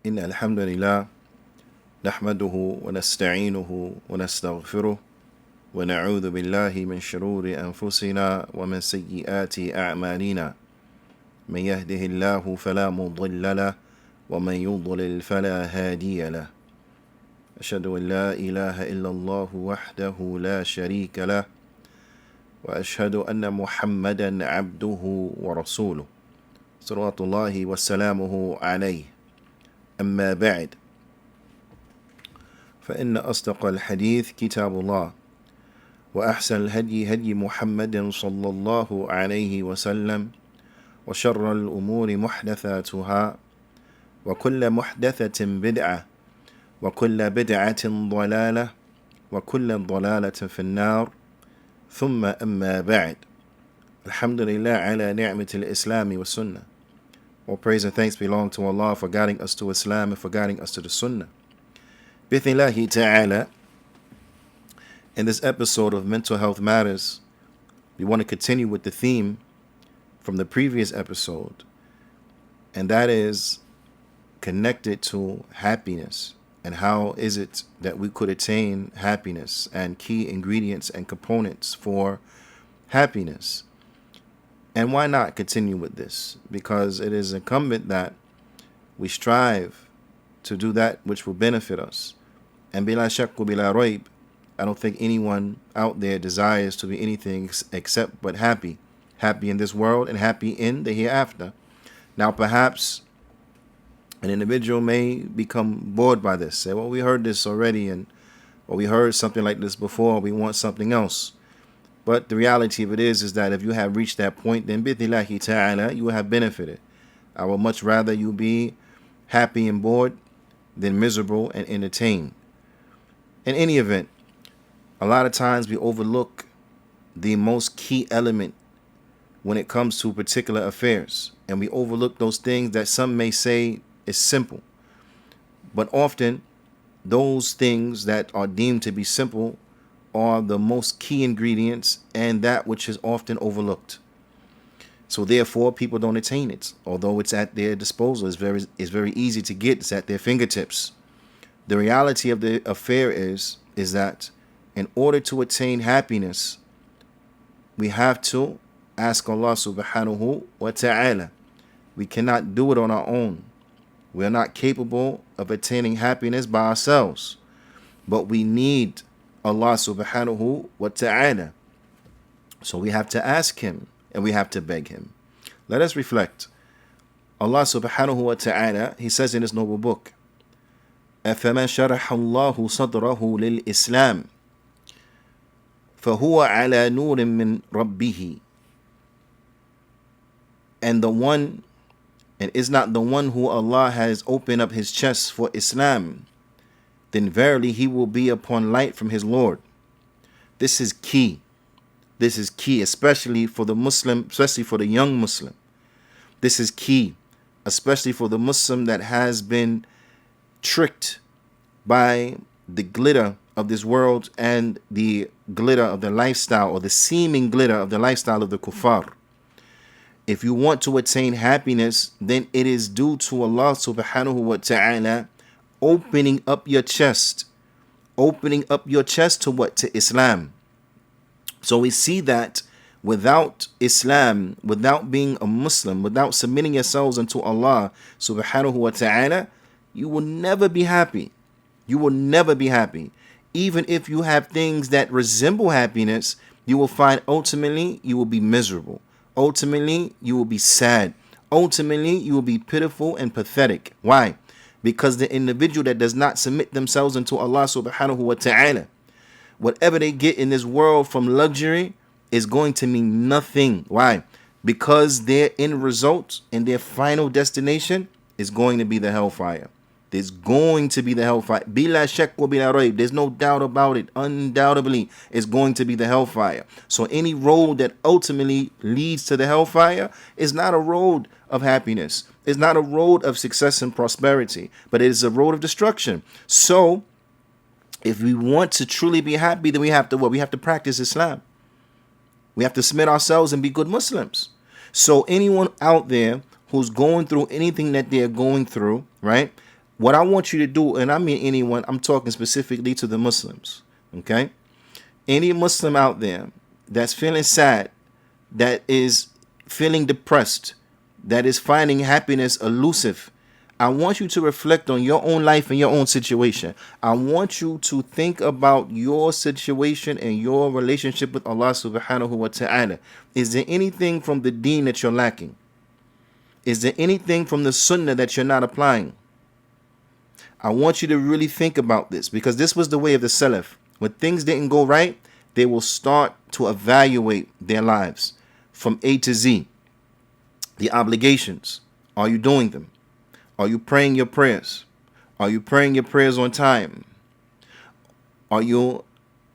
إن الحمد لله نحمده ونستعينه ونستغفره ونعوذ بالله من شرور أنفسنا ومن سيئات أعمالنا من يهده الله فلا مضل له ومن يضلل فلا هادي له أشهد أن لا إله إلا الله وحده لا شريك له وأشهد أن محمدا عبده ورسوله صلوات الله وسلامه عليه أما بعد فإن أصدق الحديث كتاب الله وأحسن الهدي هدي محمد صلى الله عليه وسلم وشر الأمور محدثاتها وكل محدثة بدعة وكل بدعة ضلالة وكل ضلالة في النار ثم أما بعد الحمد لله على نعمة الإسلام والسنة. All praise and thanks belong to Allah for guiding us to Islam and for guiding us to the Sunnah. Bithnillahi ta'ala, in this episode of Mental Health Matters, we want to continue with the theme from the previous episode, and that is connected to happiness and how is it that we could attain happiness and key ingredients and components for happiness. And why not continue with this? Because it is incumbent that we strive to do that which will benefit us. And bila shakku bila roib, I don't think anyone out there desires to be anything except but happy. Happy in this world and happy in the hereafter. Now perhaps an individual may become bored by this. Say, well, we heard this already, or we heard something like this before, we want something else. But the reality of it is that if you have reached that point, then bithnillahi ta'ala, you will have benefited. I would much rather you be happy and bored than miserable and entertained. In any event, a lot of times we overlook the most key element when it comes to particular affairs. And we overlook those things that some may say is simple. But often, those things that are deemed to be simple are the most key ingredients and that which is often overlooked. So therefore, people don't attain it. Although it's at their disposal, it's very easy to get. It's at their fingertips. The reality of the affair is that in order to attain happiness, we have to ask Allah subhanahu wa ta'ala. We cannot do it on our own. We are not capable of attaining happiness by ourselves. But we need Allah subhanahu wa ta'ala. So we have to ask Him and we have to beg Him. Let us reflect. Allah subhanahu wa ta'ala, He says in His noble book, أَفَمَنْ شَرَحَ اللَّهُ صَدْرَهُ لِلْإِسْلَامِ فَهُوَ عَلَى نُورٍ مِّن رَبِّهِ. And is not the one who Allah has opened up his chest for Islam, then verily he will be upon light from his Lord. This is key. This is key, especially for the Muslim, especially for the young Muslim. This is key, especially for the Muslim that has been tricked by the glitter of this world and the glitter of the lifestyle, or the seeming glitter of the lifestyle of the kuffar. If you want to attain happiness, then it is due to Allah subhanahu wa ta'ala opening up your chest. Opening up your chest to what? To Islam. So we see that without Islam, without being a Muslim, without submitting yourselves unto Allah subhanahu wa ta'ala, you will never be happy. You will never be happy. Even if you have things that resemble happiness, you will find ultimately you will be miserable. Ultimately, you will be sad. Ultimately, you will be pitiful and pathetic. Why? Because the individual that does not submit themselves unto Allah subhanahu wa ta'ala, whatever they get in this world from luxury is going to mean nothing. Why? Because their end result and their final destination is going to be the hellfire. There's going to be the hellfire. Bila shak wa bila rayb. There's no doubt about it. Undoubtedly, it's going to be the hellfire. So any road that ultimately leads to the hellfire is not a road of happiness. It's not a road of success and prosperity, but it is a road of destruction. So if we want to truly be happy, then we have to what? We have to practice Islam. We have to submit ourselves and be good Muslims. So anyone out there who's going through anything that they're going through, right? What I want you to do, and I mean anyone, I'm talking specifically to the Muslims, okay? Any Muslim out there that's feeling sad, that is feeling depressed, that is finding happiness elusive, I want you to reflect on your own life and your own situation. I want you to think about your situation and your relationship with Allah subhanahu wa ta'ala. Is there anything from the deen that you're lacking? Is there anything from the sunnah that you're not applying? I want you to really think about this, because this was the way of the Salaf. When things didn't go right, they will start to evaluate their lives from A to Z. The obligations. Are you doing them? Are you praying your prayers? Are you praying your prayers on time? Are you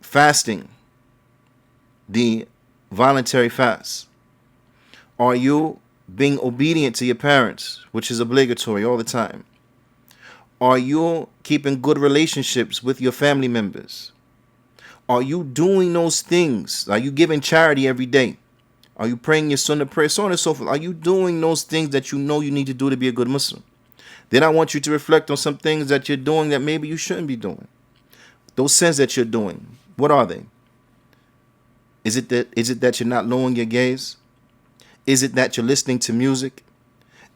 fasting the voluntary fast? Are you being obedient to your parents, which is obligatory all the time? Are you keeping good relationships with your family members? Are you doing those things? Are you giving charity every day? Are you praying your sunnah prayer, so on and so forth? Are you doing those things that you know you need to do to be a good Muslim? Then I want you to reflect on some things that you're doing that maybe you shouldn't be doing. Those sins that you're doing, what are they? Is it that you're not lowering your gaze? Is it that you're listening to music?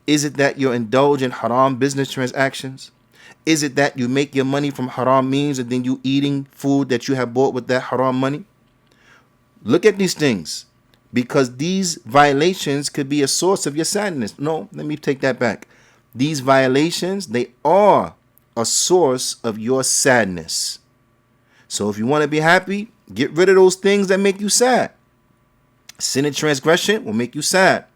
Is it that you're indulging in haram business transactions? Is it that you make your money from haram means and then you eating food that you have bought with that haram money? Look at these things, because these violations could be a source of your sadness. No, let me take that back. These violations, they are a source of your sadness. So if you want to be happy, get rid of those things that make you sad. Sin and transgression will make you sad.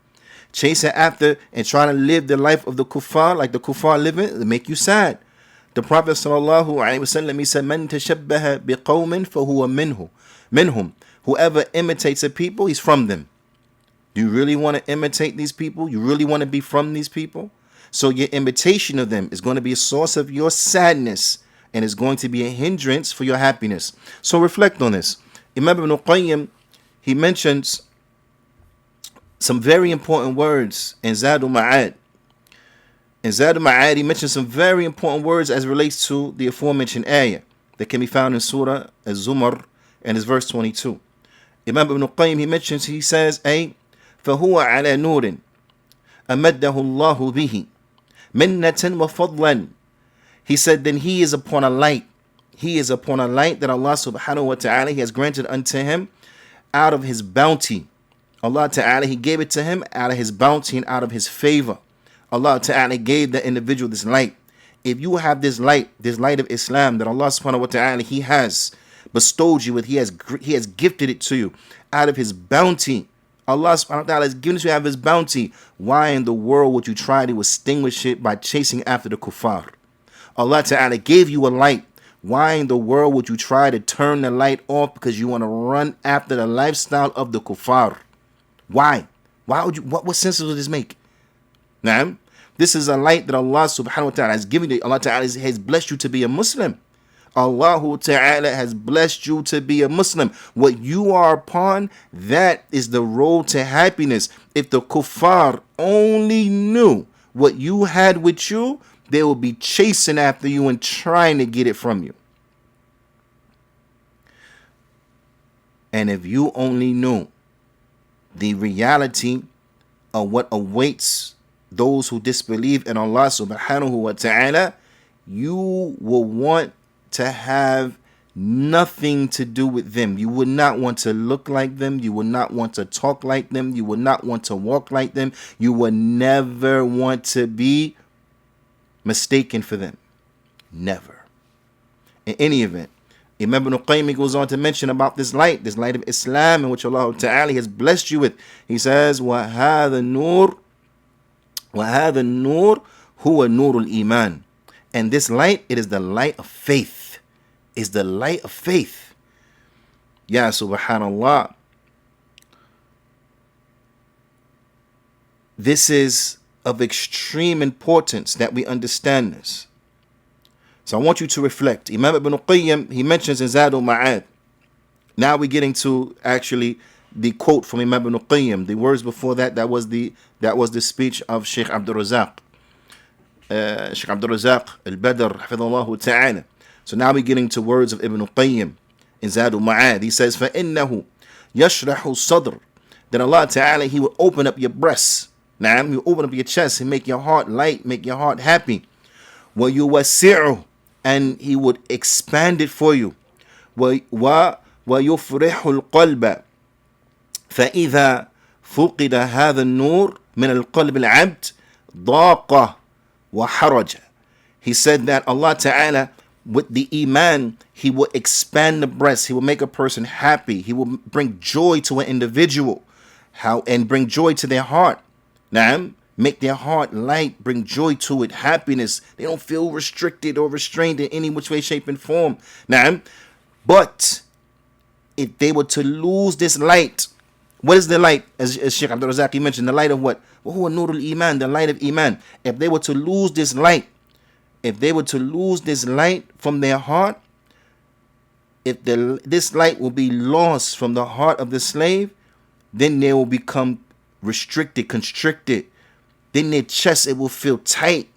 Chasing after and trying to live the life of the kuffar, like the kuffar living, will make you sad. The Prophet sallallahu alaihi wasallam, he said, "Man tashabbaha biqawmin fahuwa minhum." Whoever imitates a people, he's from them. Do you really want to imitate these people? You really want to be from these people? So your imitation of them is going to be a source of your sadness, and is going to be a hindrance for your happiness. So reflect on this. Imam Ibn Qayyim, he mentions some very important words in Zadul Ma'ad. In Zadul Ma'ad, he mentions some very important words as relates to the aforementioned ayah that can be found in Surah Az-Zumar and it's verse 22. Imam Ibn Qayyim, he mentions, he says, فَهُوَ عَلَى نُورٍ أَمَدَّهُ اللَّهُ بِهِ مِنَّةً وَفَضْلًا. He said, then he is upon a light. He is upon a light that Allah subhanahu wa ta'ala has granted unto him out of his bounty. Allah ta'ala, he gave it to him out of his bounty and out of his favor. Allah ta'ala gave the individual this light. If you have this light of Islam that Allah subhanahu wa ta'ala, he has bestowed you with, he has gifted it to you out of his bounty. Allah subhanahu wa ta'ala has given it to you out of his bounty. Why in the world would you try to extinguish it by chasing after the kuffar? Allah ta'ala gave you a light. Why in the world would you try to turn the light off because you want to run after the lifestyle of the kuffar? Why? Why would you? What sense would this make? Now, this is a light that Allah subhanahu wa ta'ala has given you. Allah ta'ala has blessed you to be a Muslim. Allah ta'ala has blessed you to be a Muslim. What you are upon, that is the road to happiness. If the kuffar only knew what you had with you, they will be chasing after you and trying to get it from you. And if you only knew the reality of what awaits those who disbelieve in Allah subhanahu wa ta'ala, you will want to have nothing to do with them. You would not want to look like them. You would not want to talk like them. You would not want to walk like them. You would never want to be mistaken for them. Never. In any event, Imam Ibn Qayyim goes on to mention about this light of Islam in which Allah Ta'ala has blessed you with. He says, وَهَذَا النُّورُ هُوَ نُورُ الْإِيمَانِ. And this light, it is the light of faith. It's the light of faith. Ya subhanallah. This is of extreme importance that we understand this. So I want you to reflect. Imam Ibn Qayyim, he mentions in Zadul Ma'ad. Now we're getting to actually the quote from Imam Ibn Qayyim. The words before that, that was the speech of Sheikh Abdul Razak. Sheikh Abdul Razak al-Badr, hafidhullah ta'ala. So now we're getting to words of Ibn Qayyim in Zadul Ma'ad. He says, فَإِنَّهُ يَشْرَحُ الصَّدْرِ, that Allah Ta'ala, He will open up your breasts. Now, He will open up your chest and make your heart light, make your heart happy. وَيُوَسِّعُ, and He would expand it for you. وَيُفْرِحُ الْقَلْبَ فَإِذَا فُقِدَ هَذَا النُّورِ مِنَ الْقَلْبِ الْعَبْدِ ضَاقَ وَحَرَجَ. He said that Allah Ta'ala, with the iman, He will expand the breast. He will make a person happy. He will bring joy to an individual, and bring joy to their heart. Now, make their heart light, bring joy to it, happiness. They don't feel restricted or restrained in any which way, shape, and form. Now, but if they were to lose this light, what is the light? As Sheikh Abdul Razak mentioned, the light of what? وَهُوَ نُورُ الْإِيمَانِ, the light of iman. If they were to lose this light, from their heart, if this light will be lost from the heart of the slave, then they will become restricted, constricted. Then their chest, it will feel tight.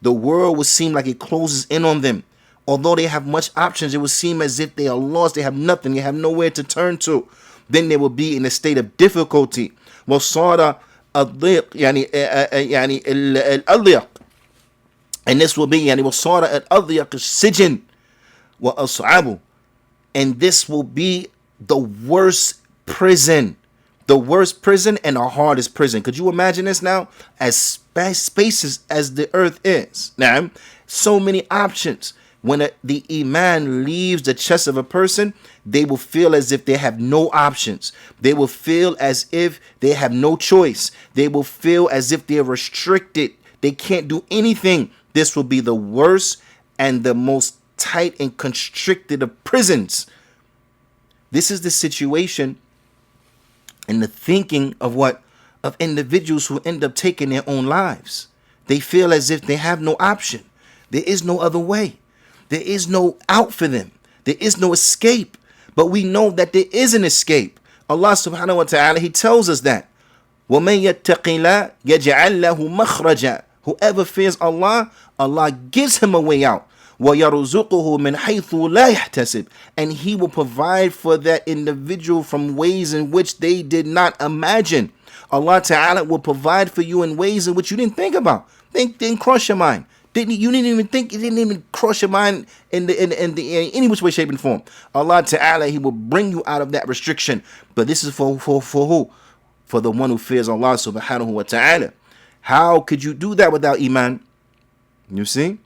The world will seem like it closes in on them. Although they have much options, it will seem as if they are lost. They have nothing. They have nowhere to turn to. Then they will be in a state of difficulty. وَصَارَ الضِّيقِ يعني الأضيق. And this will be وَصَارَ الأضيق السجن وَأَصْعَبُ. And this will be the worst prison. The worst prison and the hardest prison. Could you imagine this now? As spacious as the earth is. Now, so many options. When the iman leaves the chest of a person, they will feel as if they have no options. They will feel as if they have no choice. They will feel as if they're restricted. They can't do anything. This will be the worst and the most tight and constricted of prisons. This is the situation and the thinking of of individuals who end up taking their own lives. They feel as if they have no option. There is no other way. There is no out for them. There is no escape. But we know that there is an escape. Allah subhanahu wa ta'ala, He tells us that. وَمَن يَتَّقِ اللَّهَ يَجْعَلْ لَهُ مَخْرَجًا. Whoever fears Allah, Allah gives him a way out. وَيَرْزُقُهُ مِنْ حَيْثُ لَا يَحْتَسِبْ. And He will provide for that individual from ways in which they did not imagine. Allah Ta'ala will provide for you in ways in which you didn't think about. Didn't cross your mind. You didn't even think, it didn't even cross your mind in any which way, shape, and form. Allah Ta'ala, He will bring you out of that restriction. But this is for who? For the one who fears Allah subhanahu wa ta'ala. How could you do that without iman? You see?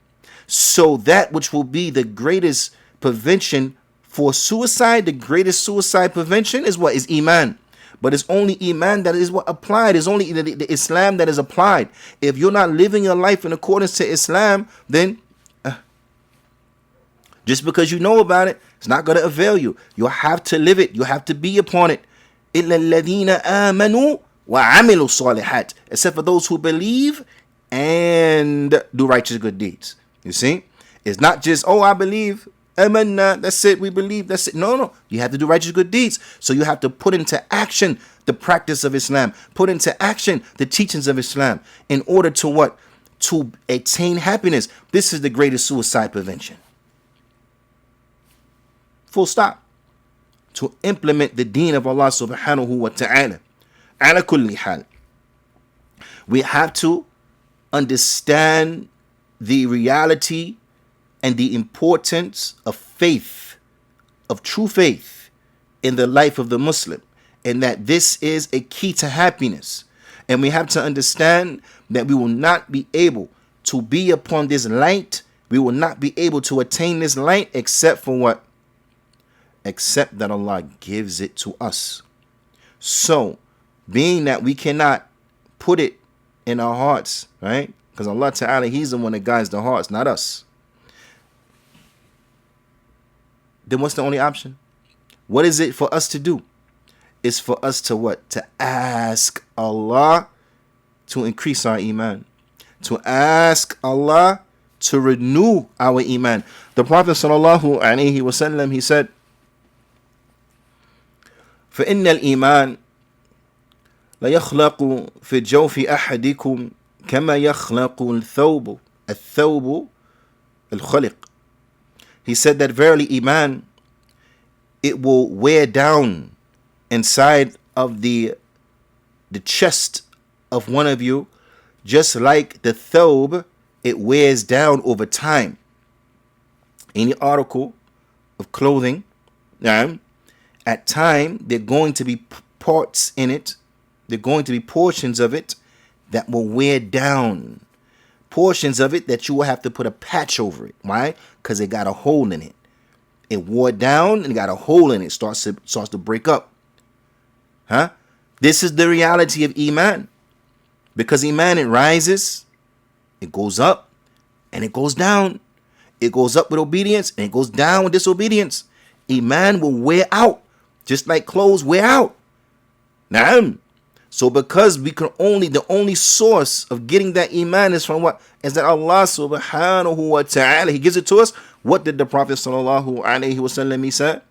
So that which will be the greatest prevention for suicide, the greatest suicide prevention is what? Is iman. But it's only iman that is what applied. It's only the Islam that is applied. If you're not living your life in accordance to Islam, then just because you know about it, it's not going to avail you. You have to live it. You have to be upon it. إِلَّا الَّذِينَ آمَنُوا وَعَمِلُوا الصَّالِحَاتِ. Except for those who believe and do righteous good deeds. You see? It's not just, oh, I believe. Amanna, that's it, we believe, that's it. No. You have to do righteous good deeds. So you have to put into action the practice of Islam. Put into action the teachings of Islam in order to what? To attain happiness. This is the greatest suicide prevention. Full stop. To implement the deen of Allah subhanahu wa ta'ala. Ala kulli hal. We have to understand the reality and the importance of faith, of true faith in the life of the Muslim, and that this is a key to happiness. And we have to understand that we will not be able to be upon this light, we will not be able to attain this light except for what? Except that Allah gives it to us. So, being that we cannot put it in our hearts, right? Because Allah Ta'ala, He's the one that guides the hearts, not us. Then what's the only option? What is it for us to do? It's for us to what? To ask Allah to increase our iman. To ask Allah to renew our iman. The Prophet sallallahu alaihi wasallam, he said, فَإِنَّ الْإِيمَانِ لَيَخْلَقُ فِي جَوْفِ أَحَدِكُمْ كَمَا يَخْلَقُ الثَّوْبُ الثوب الخلق. He said that verily Iman, it will wear down inside of the chest of one of you, just like the thawb, it wears down over time. Any article of clothing, at time, there are going to be parts in it, there are going to be portions of it that will wear down. Portions of it that you will have to put a patch over it. Why? Because it got a hole in it. It wore down and it got a hole in it. Starts to break up. This is the reality of Iman. Because Iman, it rises, it goes up, and it goes down. It goes up with obedience and it goes down with disobedience. Iman will wear out, just like clothes wear out. Naam. So because the only source of getting that Iman is from what? Is that Allah subhanahu wa ta'ala, He gives it to us. What did the Prophet sallallahu alayhi wa sallam, he said?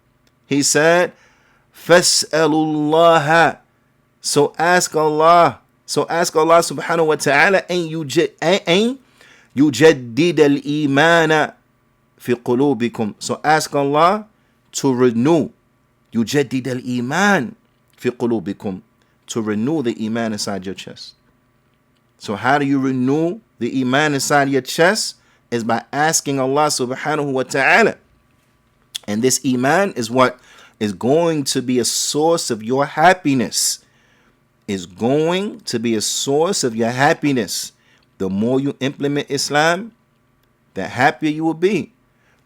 He said, Fas'alullah. So ask Allah subhanahu wa ta'ala an yujaddid al-imana fi qulubikum. So ask Allah to renew. Yujaddid al-iman fi qulubikum. To renew the Iman inside your chest. So how do you renew the Iman inside your chest? Is by asking Allah subhanahu wa ta'ala. And this Iman is what is going to be a source of your happiness. Is going to be a source of your happiness. The more you implement Islam, the happier you will be.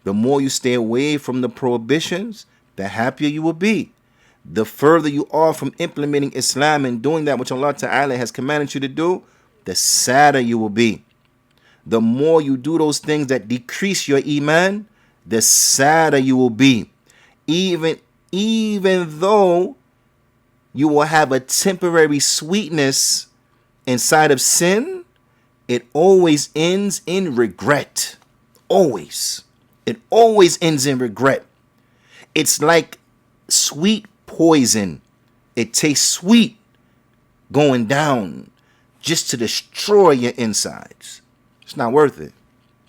The more you stay away from the prohibitions, the happier you will be. The further you are from implementing Islam and doing that which Allah Ta'ala has commanded you to do, the sadder you will be. The more you do those things that decrease your Iman, the sadder you will be. Even though you will have a temporary sweetness inside of sin, it always ends in regret. Always. It always ends in regret. It's like sweet poison. It tastes sweet going down just to destroy your insides. It's not worth it.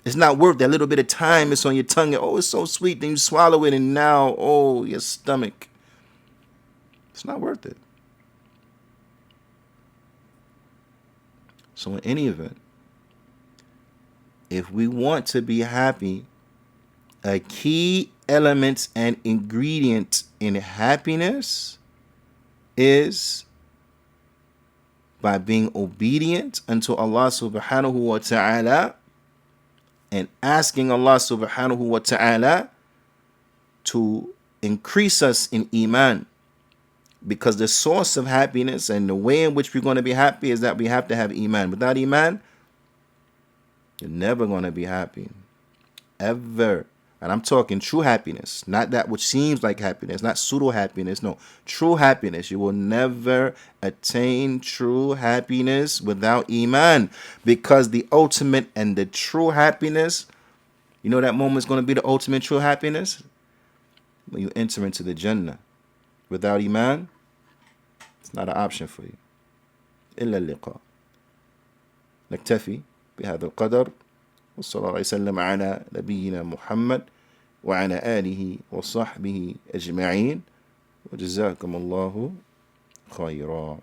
It's not worth that little bit of time it's on your tongue. Oh, it's so sweet. Then you swallow it and now, oh, your stomach. It's not worth it. So in any event, if we want to be happy, a key element and ingredient in happiness is by being obedient unto Allah subhanahu wa ta'ala and asking Allah subhanahu wa ta'ala to increase us in Iman. Because the source of happiness and the way in which we're going to be happy is that we have to have Iman. Without Iman, you're never going to be happy. Ever. And I'm talking true happiness, not that which seems like happiness, not pseudo happiness. No, true happiness. You will never attain true happiness without Iman, because the ultimate and the true happiness, you know that moment is going to be the ultimate true happiness? When you enter into the Jannah. Without Iman, it's not an option for you. إلا اللقاء. نكتفي بهذا القدر. وصلى الله وسلم على نبينا محمد وعلى آله وصحبه أجمعين وجزاكم الله خيرا.